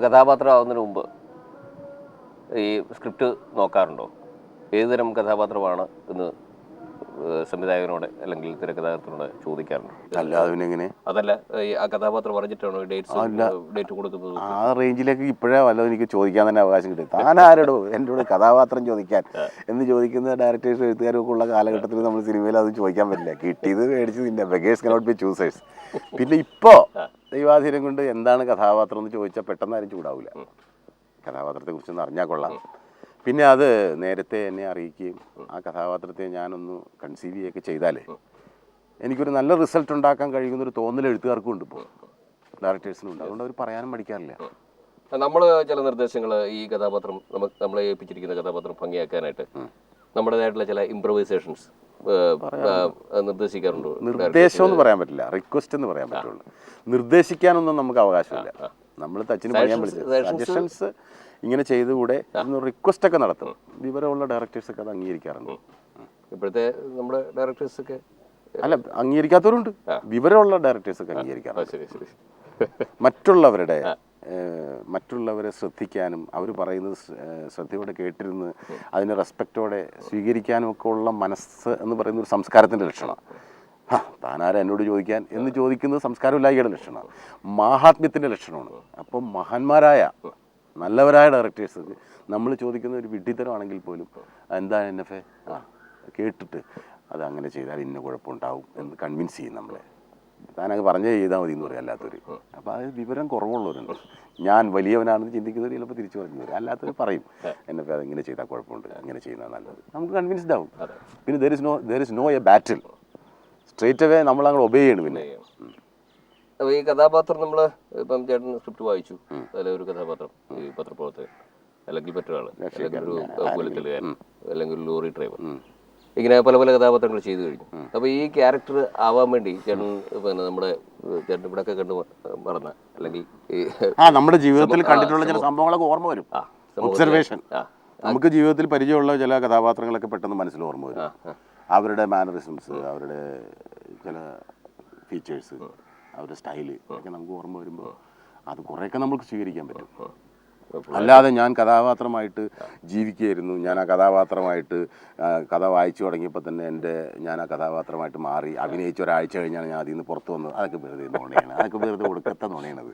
കഥാപാത്രമാവുന്നതിന് മുമ്പ് ഈ സ്ക്രിപ്റ്റ് നോക്കാറുണ്ടോ? ഏതുതരം കഥാപാത്രമാണ് എന്ന് സംവിധായകനോട് അല്ലെങ്കിൽ തിരക്കഥാകൃത്തിനോട് ചോദിക്കാറുണ്ട്? അതല്ല ആ കഥാപാത്രം പറഞ്ഞിട്ടാണോ ഡേറ്റ് കൊടുക്കുന്നത്? ആ റേഞ്ചിലേക്ക് ഇപ്പോഴേ വല്ലതും എനിക്ക് ചോദിക്കാൻ തന്നെ അവകാശം കിട്ടും. താനാരോടോ എന്നോട് കഥാപാത്രം ചോദിക്കാൻ എന്ന് ചോദിക്കുന്ന ഡയറക്ടേഴ്സ് എഴുത്തുകാരൊക്കെ ഉള്ള കാലഘട്ടത്തിൽ നമ്മൾ സിനിമയിൽ അത് ചോദിക്കാൻ പറ്റില്ല. കിട്ടിയത് മേടിച്ച് നിന്റെ ബഗേഴ്സ് കനോട്ട് ബി ചൂസേഴ്സ്. പിന്നെ ഇപ്പോൾ ദൈവാധീനം കൊണ്ട് എന്താണ് കഥാപാത്രം എന്ന് ചോദിച്ചാൽ പെട്ടെന്ന് ആരും ചൂടാവില്ല. കഥാപാത്രത്തെക്കുറിച്ചൊന്ന് അറിഞ്ഞാൽ കൊള്ളാം. പിന്നെ അത് നേരത്തെ എന്നെ അറിയിക്കുകയും ആ കഥാപാത്രത്തെ ഞാനൊന്ന് കൺസീവ് ചെയ്യുകയൊക്കെ ചെയ്താലേ എനിക്കൊരു നല്ല റിസൾട്ട് ഉണ്ടാക്കാൻ കഴിയുന്നൊരു തോന്നൽ എഴുത്തുകാർക്കും ഉണ്ട്, ഇപ്പോൾ ഡയറക്ടേഴ്സിനും ഉണ്ട്. അതുകൊണ്ട് അവർ പറയാനും പഠിക്കാറില്ല. നമ്മൾ ചില നിർദ്ദേശങ്ങൾ ഈ കഥാപാത്രം നമ്മളെ ഏൽപ്പിച്ചിരിക്കുന്ന കഥാപാത്രം ഭംഗിയാക്കാനായിട്ട് നമ്മുടേതായിട്ടുള്ള ചില ഇംപ്രവൈസേഷൻസ് നിർദ്ദേശിക്കാറുണ്ട്. നിർദ്ദേശം എന്ന് പറയാൻ പറ്റില്ല, റിക്വസ്റ്റ് എന്ന് പറയാൻ പറ്റുള്ളൂ. നിർദ്ദേശിക്കാനൊന്നും നമുക്ക് അവകാശമില്ല. നമ്മൾ തച്ചിന് പറയാൻ പറ്റില്ല. സജഷൻസ് ഇങ്ങനെ ചെയ്തുകൂടെ എന്ന് റിക്വസ്റ്റ് ഒക്കെ നടത്തും. വിവരമുള്ള ഡയറക്ടേഴ്സൊക്കെ അത് അംഗീകരിക്കാറുണ്ട്. ഇപ്പോഴത്തെ നമ്മുടെ ഡയറക്ടേഴ്സൊക്കെ അല്ല, അംഗീകരിക്കാത്തവരുണ്ട്. വിവരമുള്ള ഡയറക്ടേഴ്സൊക്കെ അംഗീകരിക്കാറുണ്ട്. മറ്റുള്ളവരെ ശ്രദ്ധിക്കാനും അവർ പറയുന്നത് ശ്രദ്ധയോടെ കേട്ടിരുന്ന് അതിനെ റെസ്പെക്റ്റോടെ സ്വീകരിക്കാനും ഒക്കെ ഉള്ള മനസ്സ് എന്ന് പറയുന്ന ഒരു സംസ്കാരത്തിൻ്റെ ലക്ഷണമാണ്. താനാരാ എന്നോട് ചോദിക്കാൻ എന്ന് ചോദിക്കുന്നത് സംസ്കാരമില്ലായ്മയുടെ ലക്ഷണമാണ്, മാഹാത്മ്യത്തിൻ്റെ ലക്ഷണമാണ്. അപ്പം മഹാന്മാരായ നല്ലവരായ ഡയറക്ടേഴ്സ് നമ്മൾ ചോദിക്കുന്ന ഒരു വിഡ്ഢിത്തരമാണെങ്കിൽ പോലും എന്താ എന്നെ കേട്ടിട്ട് അത് അങ്ങനെ ചെയ്താൽ ഇന്ന കുഴപ്പമുണ്ടാവും എന്ന് കൺവിൻസ് ചെയ്യും നമ്മളെ. താനങ്ങ് പറഞ്ഞേ ചെയ്താൽ മതി എന്ന് പറയും അല്ലാത്തവർ. അപ്പോൾ അത് വിവരം കുറവുള്ളവരുണ്ട്. ഞാൻ വലിയവനാണെന്ന് ചിന്തിക്കുന്നവർ ചിലപ്പോൾ തിരിച്ചു പറഞ്ഞു തരും. അല്ലാത്തവർ പറയും എന്നെ അതിങ്ങനെ ചെയ്താൽ കുഴപ്പമുണ്ട്, അങ്ങനെ ചെയ്യുന്നത് നല്ലത്. നമുക്ക് കൺവിൻസ്ഡ് ആവും. പിന്നെ there is no a battle, straight away നമ്മൾ അങ്ങോട്ട് ഒബേ ചെയ്യണം. പിന്നെ അപ്പോൾ ഈ കഥാപാത്രം നമ്മൾ ഇപ്പം ചേട്ടൻ സ്ക്രിപ്റ്റ് വായിച്ചു, അതിലെ ഒരു കഥാപാത്രം ഈ പത്രപ്രവർത്തകൻ അല്ലെങ്കിൽ മറ്റൊരാൾ, അല്ലെങ്കിൽ ഒരു പോലീസുകാരൻ, അല്ലെങ്കിൽ ഒരു ലോറി ഡ്രൈവർ, ഇങ്ങനെ പല പല കഥാപാത്രങ്ങൾ ചെയ്തു കഴിഞ്ഞു. അപ്പോൾ ഈ ക്യാരക്ടർ ആവാൻ വേണ്ടി ചേട്ടൻ പിന്നെ നമ്മുടെ ചേട്ടൻ ഇവിടെയൊക്കെ കണ്ടു മറന്ന അല്ലെങ്കിൽ നമ്മുടെ ജീവിതത്തിൽ കണ്ടിട്ടുള്ള ചില സംഭവങ്ങളൊക്കെ ഓർമ്മ വരും. ഒബ്സർവേഷൻ, നമുക്ക് ജീവിതത്തിൽ പരിചയമുള്ള ചില കഥാപാത്രങ്ങളൊക്കെ പെട്ടെന്ന് മനസ്സിൽ ഓർമ്മ വരും. അവരുടെ മാനറിസംസ്, അവരുടെ ചില ഫീച്ചേഴ്സ്, അവരുടെ സ്റ്റൈല് ഒക്കെ നമുക്ക് ഓർമ്മ വരുമ്പോൾ അത് കുറേയൊക്കെ നമുക്ക് സ്വീകരിക്കാൻ പറ്റും. അല്ലാതെ ഞാൻ കഥാപാത്രമായിട്ട് ജീവിക്കുകയായിരുന്നു, ഞാൻ ആ കഥാപാത്രമായിട്ട് കഥ വായിച്ചു തുടങ്ങിയപ്പോൾ തന്നെ ഞാൻ ആ കഥാപാത്രമായിട്ട് മാറി അഭിനയിച്ച ഒരാഴ്ച കഴിഞ്ഞാണ് ഞാൻ അതിൽ നിന്ന് പുറത്ത് വന്നത്, അതൊക്കെ വെറുതെ നുണയാണ്. അതൊക്കെ വെറുതെ ഒടുക്കത്തെ നുണയാണത്.